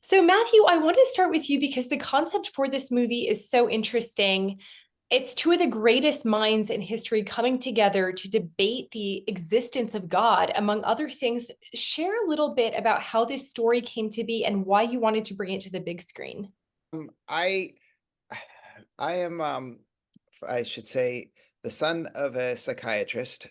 So, Matthew, I want to start with you because the concept for this movie is so interesting. It's two of the greatest minds in history coming together to debate the existence of God, among other things. Share a little bit about how this story came to be and why you wanted to bring it to the big screen. I I am I should say the son of a psychiatrist.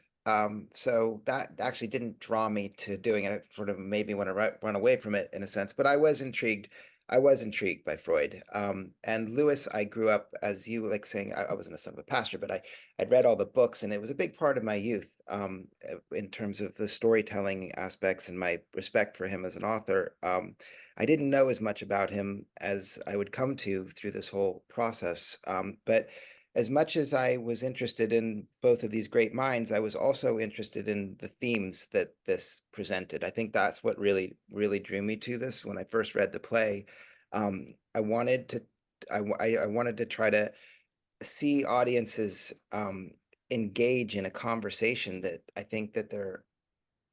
So that actually didn't draw me to doing it. It sort of made me want to run away from it in a sense, but I was intrigued. I was intrigued by Freud. And Lewis, I grew up, as you like saying, I wasn't a son of a pastor, but I'd read all the books, and it was a big part of my youth, in terms of the storytelling aspects and my respect for him as an author. I didn't know as much about him as I would come to through this whole process. But as much as I was interested in both of these great minds, I was also interested in the themes that this presented. I think that's what really drew me to this. When I first read the play, I wanted to, I wanted to try to see audiences engage in a conversation that I think that they're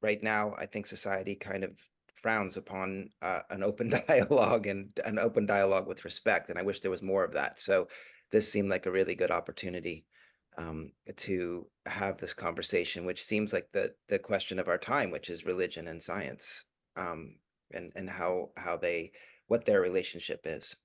right now. I think society kind of frowns upon an open dialogue and an open dialogue with respect, and I wish there was more of that. So this seemed like a really good opportunity to have this conversation, which seems like the question of our time, which is religion and science, and how they what their relationship is.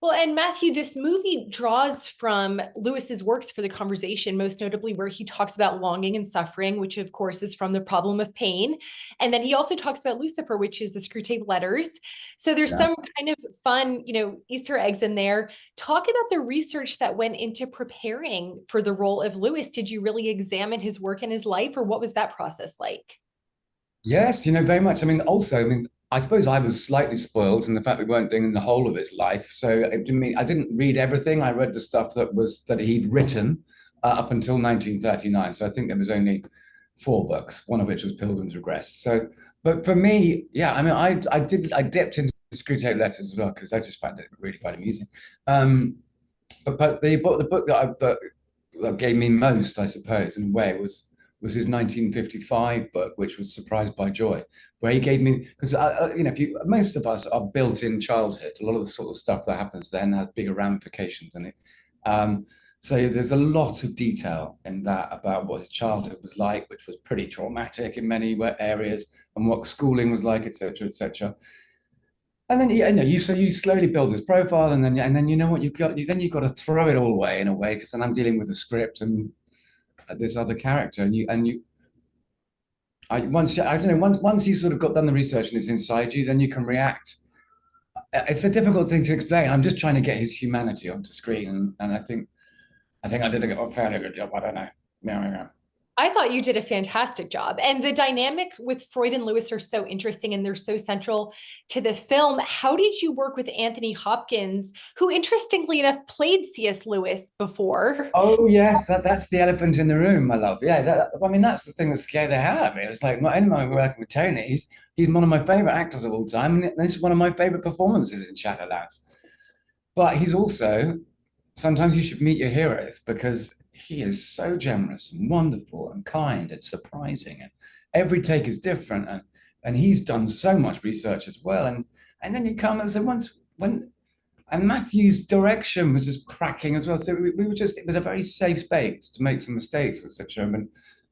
Well, and Matthew, this movie draws from Lewis's works for the conversation, most notably where he talks about longing and suffering, which of course is from the problem of pain. And then he also talks about Lucifer, which is the Screwtape Letters. So there's Yeah. some kind of fun, Easter eggs in there. Talk about the research that went into preparing for the role of Lewis. Did you really examine his work and his life, or what was that process like? Yes, very much. I suppose I was slightly spoiled in the fact we weren't doing the whole of his life. So I didn't read everything. I read the stuff that he'd written up until 1939. So I think there was only four books, one of which was Pilgrim's Regress. So, but for me, yeah, I dipped into Screwtape Letters as well because I just found it really quite amusing. But the book that gave me most, I suppose, in a way, was his 1955 book, which was Surprised by Joy, where he gave me because if you most of us are built in childhood, a lot of the sort of stuff that happens then has bigger ramifications in it. So there's a lot of detail in that about what his childhood was like, which was pretty traumatic in many areas, and what schooling was like, etc., etc. And then you slowly build this profile, and then you know what you've got to throw it all away in a way because then I'm dealing with the script and this other character, and I don't know, once you sort of got done the research and it's inside you, then you can react. It's a difficult thing to explain. I'm just trying to get his humanity onto screen, and I think I did a fairly good job. I don't know. Yeah, yeah, yeah. I thought you did a fantastic job. And the dynamic with Freud and Lewis are so interesting and they're so central to the film. How did you work with Anthony Hopkins, who interestingly enough played C.S. Lewis before? Oh yes, that's the elephant in the room, my love. Yeah, that's the thing that scared the hell out of me. It was like not only am I working with Tony, he's one of my favorite actors of all time, and this is one of my favorite performances in Shadowlands. But he's also sometimes you should meet your heroes because he is so generous and wonderful and kind and surprising, and every take is different, and he's done so much research as well. And then you come and so once when and Matthew's direction was just cracking as well. So we were just, it was a very safe space to make some mistakes, etc. I mean,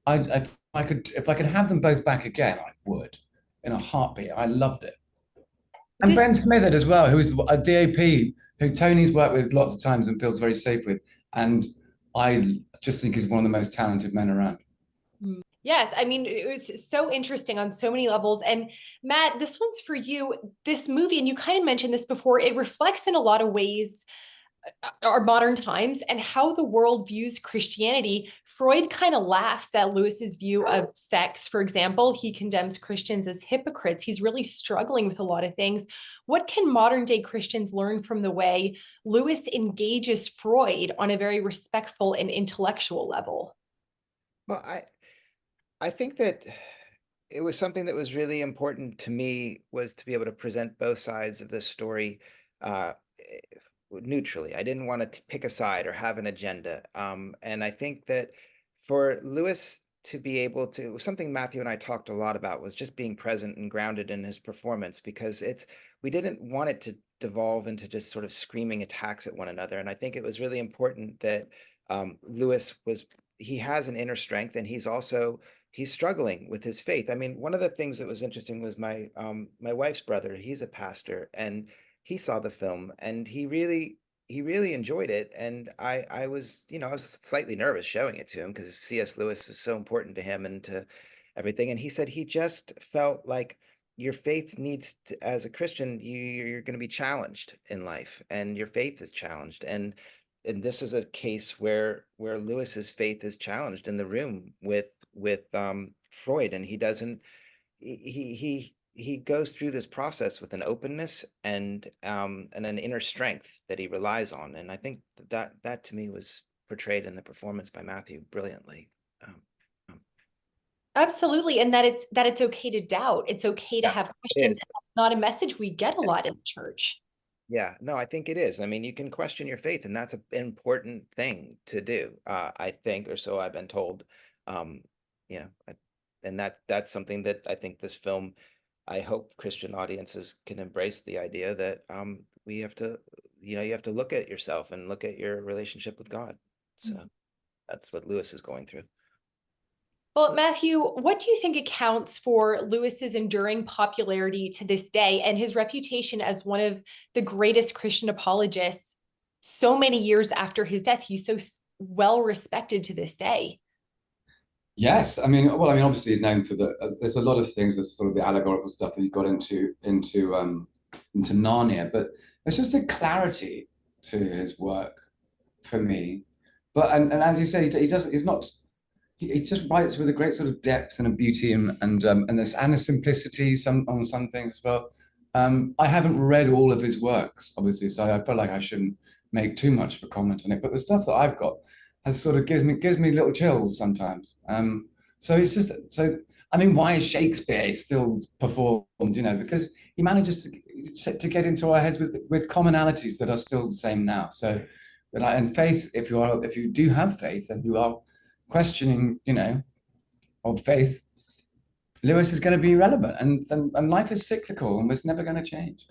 if I could have them both back again, I would in a heartbeat. I loved it. And This Ben Smithed as well, who is a DOP who Tony's worked with lots of times and feels very safe with. And I just think he's one of the most talented men around. Yes, I mean, it was so interesting on so many levels. And Matt, this one's for you. This movie, and you kind of mentioned this before, it reflects in a lot of ways our modern times and how the world views Christianity. Freud kind of laughs at Lewis's view of sex. For example, he condemns Christians as hypocrites. He's really struggling with a lot of things. What can modern day Christians learn from the way Lewis engages Freud on a very respectful and intellectual level? Well, I think that it was something that was really important to me was to be able to present both sides of this story uh, neutrally. I didn't want to pick a side or have an agenda. And I think that for Lewis to be able to, something Matthew and I talked a lot about was just being present and grounded in his performance, because we didn't want it to devolve into just sort of screaming attacks at one another. And I think it was really important that Lewis he has an inner strength, and he's struggling with his faith. I mean, one of the things that was interesting was my wife's brother. He's a pastor, and he saw the film, and he really enjoyed it. And I was, I was slightly nervous showing it to him because C.S. Lewis is so important to him and to everything. And he said he just felt like your faith needs to, as a Christian, you're going to be challenged in life, and your faith is challenged. And this is a case where Lewis's faith is challenged in the room with Freud, and he doesn't he goes through this process with an openness and an inner strength that he relies on. And I think that to me was portrayed in the performance by Matthew brilliantly. Absolutely. And that it's okay to doubt. It's okay to have questions. And that's not a message we get a lot in the church. Yeah, no, I think it is. I mean, you can question your faith, and that's an important thing to do, I think, or so I've been told. You know, and that's something that I think this film, I hope Christian audiences can embrace the idea that we have to, you have to look at yourself and look at your relationship with God. So that's what Lewis is going through. Well, Matthew, what do you think accounts for Lewis's enduring popularity to this day and his reputation as one of the greatest Christian apologists so many years after his death? He's so well respected to this day. Yes, I mean, obviously he's known for there's a lot of things. There's sort of the allegorical stuff that he got into Narnia, but there's just a clarity to his work for me. But and as you say, he just writes with a great sort of depth and a beauty and a simplicity on some things as well. I haven't read all of his works, obviously, so I feel like I shouldn't make too much of a comment on it. But the stuff that I've got has sort of gives me little chills sometimes. So it's just I mean, why is Shakespeare still performed? Because he manages to get into our heads with commonalities that are still the same now. So, and faith, if you do have faith and you are questioning, of faith, Lewis is going to be relevant, and life is cyclical and it's never going to change.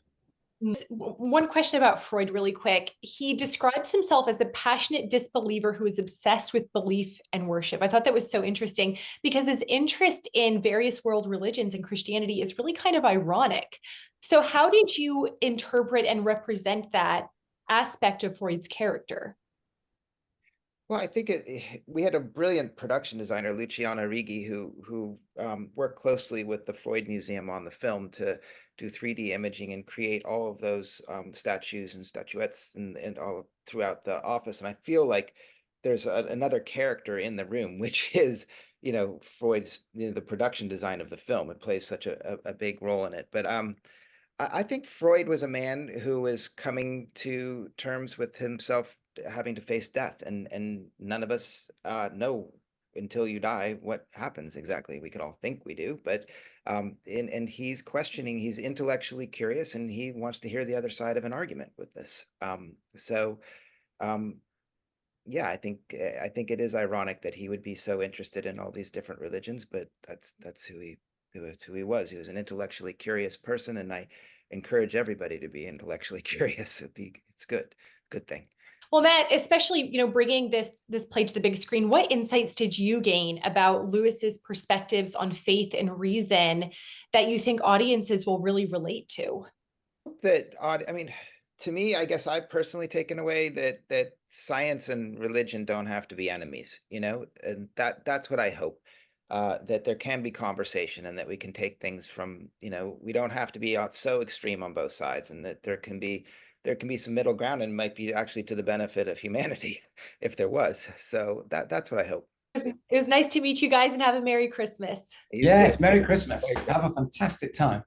One question about Freud really quick. He describes himself as a passionate disbeliever who is obsessed with belief and worship. I thought that was so interesting because his interest in various world religions and Christianity is really kind of ironic. So how did you interpret and represent that aspect of Freud's character? Well, I think we had a brilliant production designer, Luciano Righi, who worked closely with the Freud Museum on the film to do 3D imaging and create all of those statues and statuettes and all throughout the office. And I feel like there's another character in the room, which is, Freud's, the production design of the film. It plays such a big role in it. But I think Freud was a man who was coming to terms with himself having to face death, and none of us know until you die what happens exactly. We could all think we do, but and he's questioning, he's intellectually curious, and he wants to hear the other side of an argument with this. Yeah, I think it is ironic that he would be so interested in all these different religions, but that's who he was. He was an intellectually curious person, and I encourage everybody to be intellectually curious. It's good thing. Well, Matt, especially, bringing this play to the big screen, what insights did you gain about Lewis's perspectives on faith and reason that you think audiences will really relate to? I mean, to me, I guess I've personally taken away that science and religion don't have to be enemies, and that's what I hope. That there can be conversation, and that we can take things from, we don't have to be so extreme on both sides, and that there can be some middle ground, and might be actually to the benefit of humanity if there was. So that's what I hope. It was nice to meet you guys, and have a Merry Christmas. Yes, Merry Christmas. Have a fantastic time.